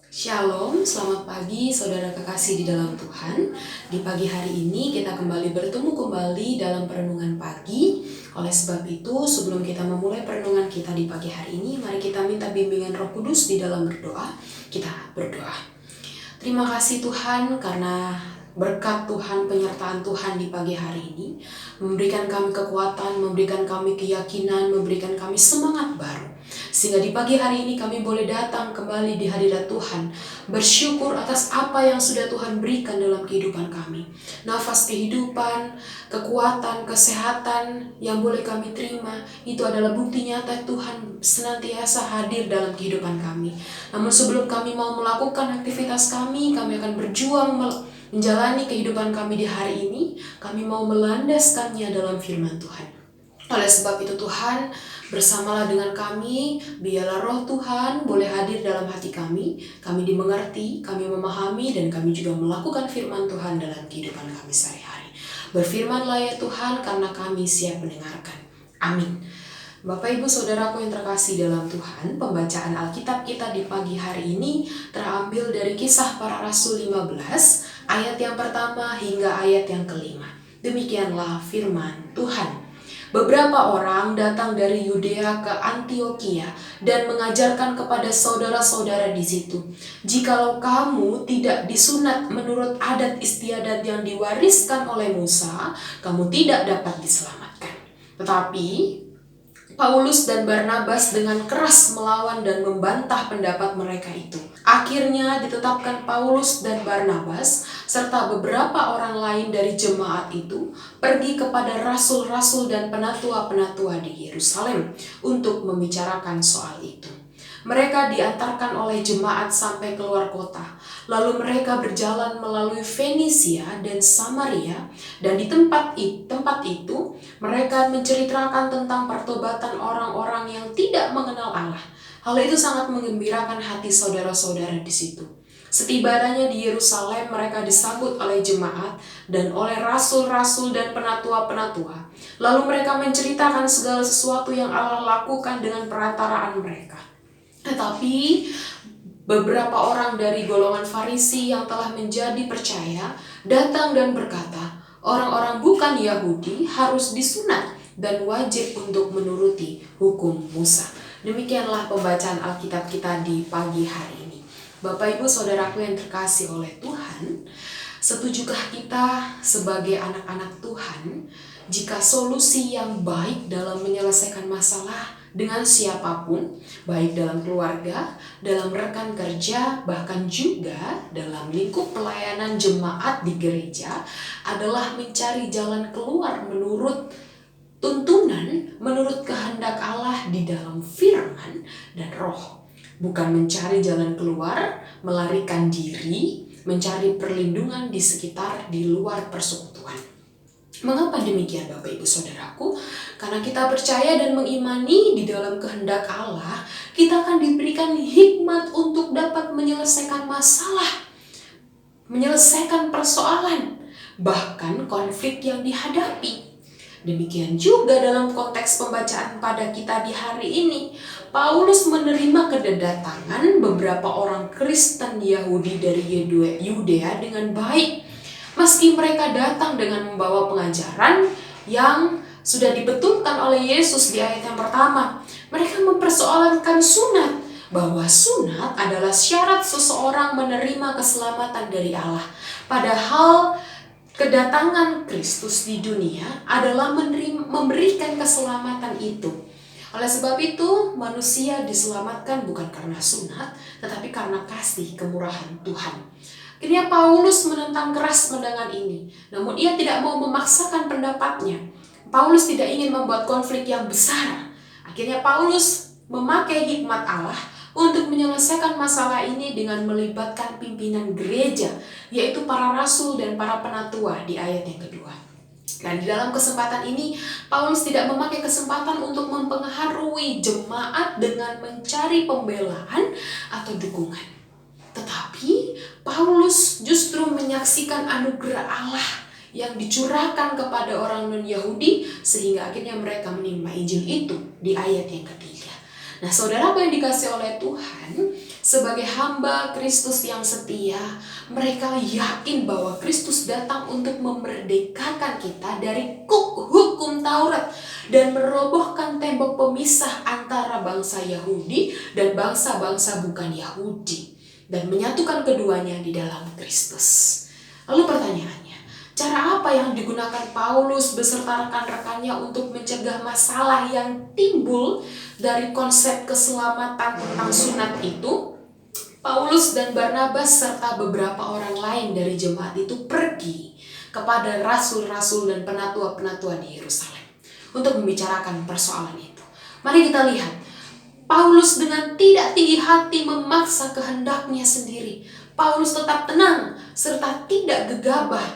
Shalom, selamat pagi saudara kekasih di dalam Tuhan. Di pagi hari ini kita kembali bertemu dalam perenungan pagi. Oleh sebab itu, sebelum kita memulai perenungan kita di pagi hari ini, mari kita minta bimbingan Roh Kudus di dalam berdoa. Kita berdoa. Terima kasih Tuhan karena berkat Tuhan, penyertaan Tuhan di pagi hari ini memberikan kami kekuatan, memberikan kami keyakinan, memberikan kami semangat baru. Sehingga di pagi hari ini kami boleh datang kembali di hadirat Tuhan, bersyukur atas apa yang sudah Tuhan berikan dalam kehidupan kami. Nafas kehidupan, kekuatan, kesehatan yang boleh kami terima, itu adalah bukti nyata Tuhan senantiasa hadir dalam kehidupan kami. Namun sebelum kami mau melakukan aktivitas kami akan berjuang menjalani kehidupan kami di hari ini, kami mau melandaskannya dalam firman Tuhan. Oleh sebab itu Tuhan, bersamalah dengan kami, biarlah roh Tuhan boleh hadir dalam hati kami dimengerti, kami memahami, dan kami juga melakukan firman Tuhan dalam kehidupan kami sehari-hari. Berfirmanlah ya Tuhan, karena kami siap mendengarkan. Amin. Bapak Ibu Saudaraku yang terkasih dalam Tuhan, pembacaan Alkitab kita di pagi hari ini terambil dari Kisah Para Rasul 15, ayat yang pertama hingga ayat yang kelima. Demikianlah firman Tuhan. Beberapa orang datang dari Yudea ke Antioquia dan mengajarkan kepada saudara-saudara di situ, jikalau kamu tidak disunat menurut adat istiadat yang diwariskan oleh Musa, kamu tidak dapat diselamatkan. Tetapi Paulus dan Barnabas dengan keras melawan dan membantah pendapat mereka itu. Akhirnya ditetapkan Paulus dan Barnabas serta beberapa orang lain dari jemaat itu pergi kepada rasul-rasul dan penatua-penatua di Yerusalem untuk membicarakan soal itu. Mereka diantarkan oleh jemaat sampai keluar kota. Lalu mereka berjalan melalui Fenisia dan Samaria, dan di tempat itu mereka menceritakan tentang pertobatan orang-orang yang tidak mengenal Allah. Hal itu sangat menggembirakan hati saudara-saudara di situ. Setibanya di Yerusalem, mereka disambut oleh jemaat dan oleh rasul-rasul dan penatua-penatua. Lalu mereka menceritakan segala sesuatu yang Allah lakukan dengan perantaraan mereka. Tetapi beberapa orang dari golongan Farisi yang telah menjadi percaya datang dan berkata, orang-orang bukan Yahudi harus disunat dan wajib untuk menuruti hukum Musa. Demikianlah pembacaan Alkitab kita di pagi hari ini. Bapak Ibu Saudaraku yang terkasih oleh Tuhan, setujukah kita sebagai anak-anak Tuhan jika solusi yang baik dalam menyelesaikan masalah dengan siapapun, baik dalam keluarga, dalam rekan kerja, bahkan juga dalam lingkup pelayanan jemaat di gereja, adalah mencari jalan keluar menurut tuntunan, menurut kehendak Allah di dalam firman dan roh. Bukan mencari jalan keluar, melarikan diri, mencari perlindungan di sekitar, di luar persekutuan. Mengapa demikian Bapak Ibu Saudaraku? Karena kita percaya dan mengimani di dalam kehendak Allah, kita akan diberikan hikmat untuk dapat menyelesaikan masalah, menyelesaikan persoalan, bahkan konflik yang dihadapi. Demikian juga dalam konteks pembacaan pada kita di hari ini, Paulus menerima kedatangan beberapa orang Kristen Yahudi dari Yudea dengan baik. Meski mereka datang dengan membawa pengajaran yang sudah dibetulkan oleh Yesus di ayat yang pertama, mereka mempersoalkan sunat, bahwa sunat adalah syarat seseorang menerima keselamatan dari Allah. Padahal kedatangan Kristus di dunia adalah memberikan keselamatan itu. Oleh sebab itu, manusia diselamatkan bukan karena sunat, tetapi karena kasih kemurahan Tuhan. Akhirnya Paulus menentang keras pandangan ini, namun ia tidak mau memaksakan pendapatnya. Paulus tidak ingin membuat konflik yang besar. Akhirnya Paulus memakai hikmat Allah untuk menyelesaikan masalah ini dengan melibatkan pimpinan gereja, yaitu para rasul dan para penatua di ayat yang kedua. Dan di dalam kesempatan ini, Paulus tidak memakai kesempatan untuk mempengaruhi jemaat dengan mencari pembelaan atau dukungan. Tetapi Paulus justru menyaksikan anugerah Allah yang dicurahkan kepada orang non-Yahudi sehingga akhirnya mereka menerima Injil itu di ayat yang ketiga. Nah, saudaraku yang dikasihi oleh Tuhan, Sebagai hamba Kristus yang setia, mereka yakin bahwa Kristus datang untuk memerdekakan kita dari hukum Taurat dan merobohkan tembok pemisah antara bangsa Yahudi dan bangsa-bangsa bukan Yahudi, dan menyatukan keduanya di dalam Kristus. Lalu pertanyaannya, cara apa yang digunakan Paulus beserta rekan-rekannya untuk mencegah masalah yang timbul dari konsep keselamatan tentang sunat itu? Paulus dan Barnabas serta beberapa orang lain dari jemaat itu pergi kepada rasul-rasul dan penatua-penatua di Yerusalem untuk membicarakan persoalan itu. Mari kita lihat, Paulus dengan tidak tinggi hati memaksa kehendaknya sendiri. Paulus tetap tenang serta tidak gegabah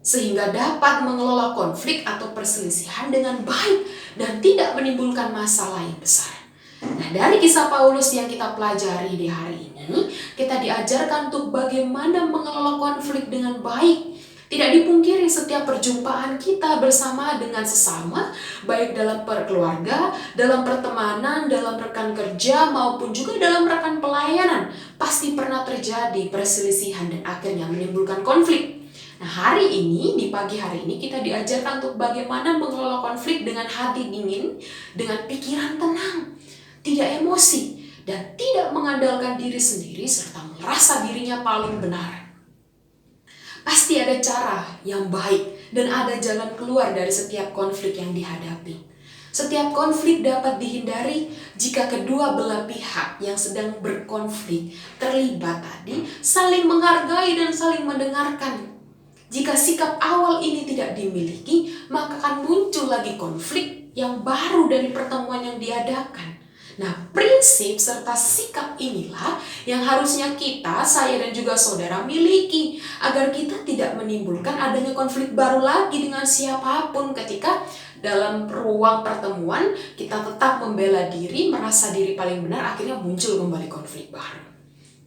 sehingga dapat mengelola konflik atau perselisihan dengan baik dan tidak menimbulkan masalah yang besar. Nah, dari kisah Paulus yang kita pelajari di hari ini, kita diajarkan untuk bagaimana mengelola konflik dengan baik. Tidak dipungkiri setiap perjumpaan kita bersama dengan sesama, baik dalam keluarga, dalam pertemanan, dalam rekan kerja, maupun juga dalam rekan pelayanan, pasti pernah terjadi perselisihan dan akhirnya menimbulkan konflik. Nah, hari ini, di pagi hari ini, kita diajarkan untuk bagaimana mengelola konflik dengan hati dingin, dengan pikiran tenang, tidak emosi, dan tidak mengandalkan diri sendiri serta merasa dirinya paling benar. Pasti ada cara yang baik dan ada jalan keluar dari setiap konflik yang dihadapi. Setiap konflik dapat dihindari jika kedua belah pihak yang sedang berkonflik terlibat tadi saling menghargai dan saling mendengarkan. Jika sikap awal ini tidak dimiliki, maka akan muncul lagi konflik yang baru dari pertemuan yang diadakan. Nah, prinsip serta sikap inilah yang harusnya kita, saya dan juga saudara miliki agar kita tidak menimbulkan adanya konflik baru lagi dengan siapapun ketika dalam ruang pertemuan kita tetap membela diri, merasa diri paling benar, akhirnya muncul kembali konflik baru.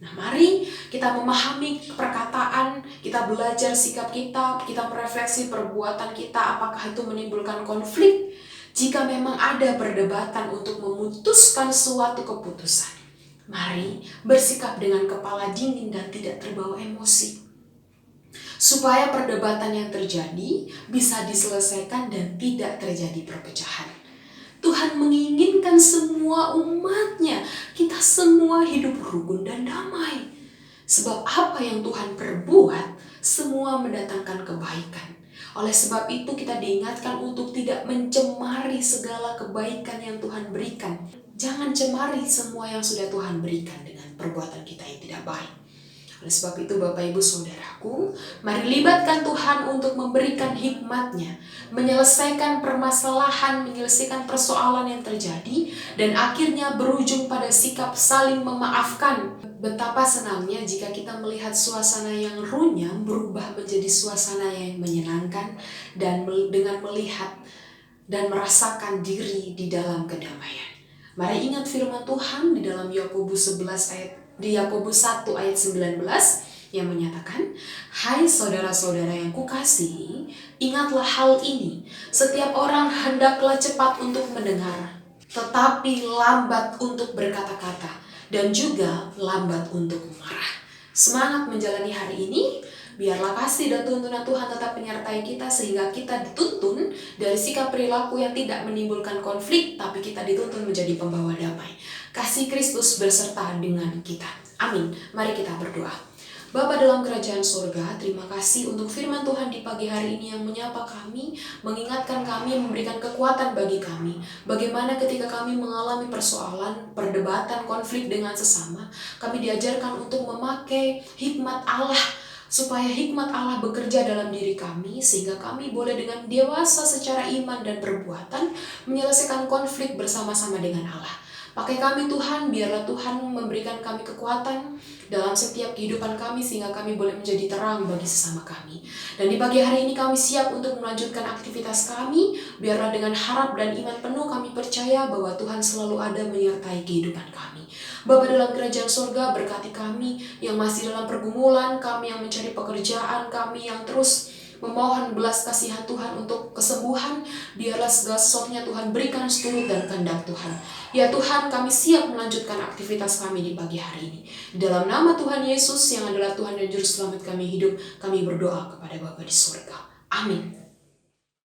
Nah, mari kita memahami perkataan, kita belajar sikap kita merefleksi perbuatan kita, apakah itu menimbulkan konflik. Jika memang ada perdebatan untuk memutuskan suatu keputusan, mari bersikap dengan kepala dingin dan tidak terbawa emosi. Supaya perdebatan yang terjadi bisa diselesaikan dan tidak terjadi perpecahan. Tuhan menginginkan semua umatnya, kita semua hidup rukun dan damai. Sebab apa yang Tuhan perbuat, semua mendatangkan kebaikan. Oleh sebab itu kita diingatkan untuk tidak mencemari segala kebaikan yang Tuhan berikan. Jangan cemari semua yang sudah Tuhan berikan dengan perbuatan kita yang tidak baik. Oleh sebab itu Bapak Ibu Saudaraku, mari libatkan Tuhan untuk memberikan hikmat-Nya, menyelesaikan permasalahan, menyelesaikan persoalan yang terjadi, dan akhirnya berujung pada sikap saling memaafkan. Betapa senangnya jika kita melihat suasana yang runyam berubah menjadi suasana yang menyenangkan dan dengan melihat dan merasakan diri di dalam kedamaian. Mari ingat firman Tuhan di dalam Yakobus 1 ayat 19 yang menyatakan, "Hai saudara-saudara yang kukasihi, ingatlah hal ini. Setiap orang hendaklah cepat untuk mendengar, tetapi lambat untuk berkata-kata, dan juga lambat untuk marah." Semangat menjalani hari ini. Biarlah kasih dan tuntunan Tuhan tetap menyertai kita sehingga kita dituntun dari sikap perilaku yang tidak menimbulkan konflik, tapi kita dituntun menjadi pembawa damai. Kasih Kristus berserta dengan kita. Amin. Mari kita berdoa. Bapa dalam kerajaan surga, terima kasih untuk firman Tuhan di pagi hari ini yang menyapa kami, mengingatkan kami, memberikan kekuatan bagi kami. Bagaimana ketika kami mengalami persoalan, perdebatan, konflik dengan sesama, kami diajarkan untuk memakai hikmat Allah, supaya hikmat Allah bekerja dalam diri kami, sehingga kami boleh dengan dewasa secara iman dan perbuatan menyelesaikan konflik bersama-sama dengan Allah. Pakai kami Tuhan, biarlah Tuhan memberikan kami kekuatan dalam setiap kehidupan kami sehingga kami boleh menjadi terang bagi sesama kami. Dan di pagi hari ini kami siap untuk melanjutkan aktivitas kami, biarlah dengan harap dan iman penuh kami percaya bahwa Tuhan selalu ada menyertai kehidupan kami. Bapa dalam kerajaan surga, berkati kami yang masih dalam pergumulan, kami yang mencari pekerjaan, kami yang terus memohon belas kasihan Tuhan untuk kesembuhan. Biarlah segala sesuatunya Tuhan berikan seturut dan kehendak Tuhan. Ya Tuhan, kami siap melanjutkan aktivitas kami di pagi hari ini. Di dalam nama Tuhan Yesus yang adalah Tuhan dan Juru Selamat kami hidup, kami berdoa kepada Bapa di surga. Amin.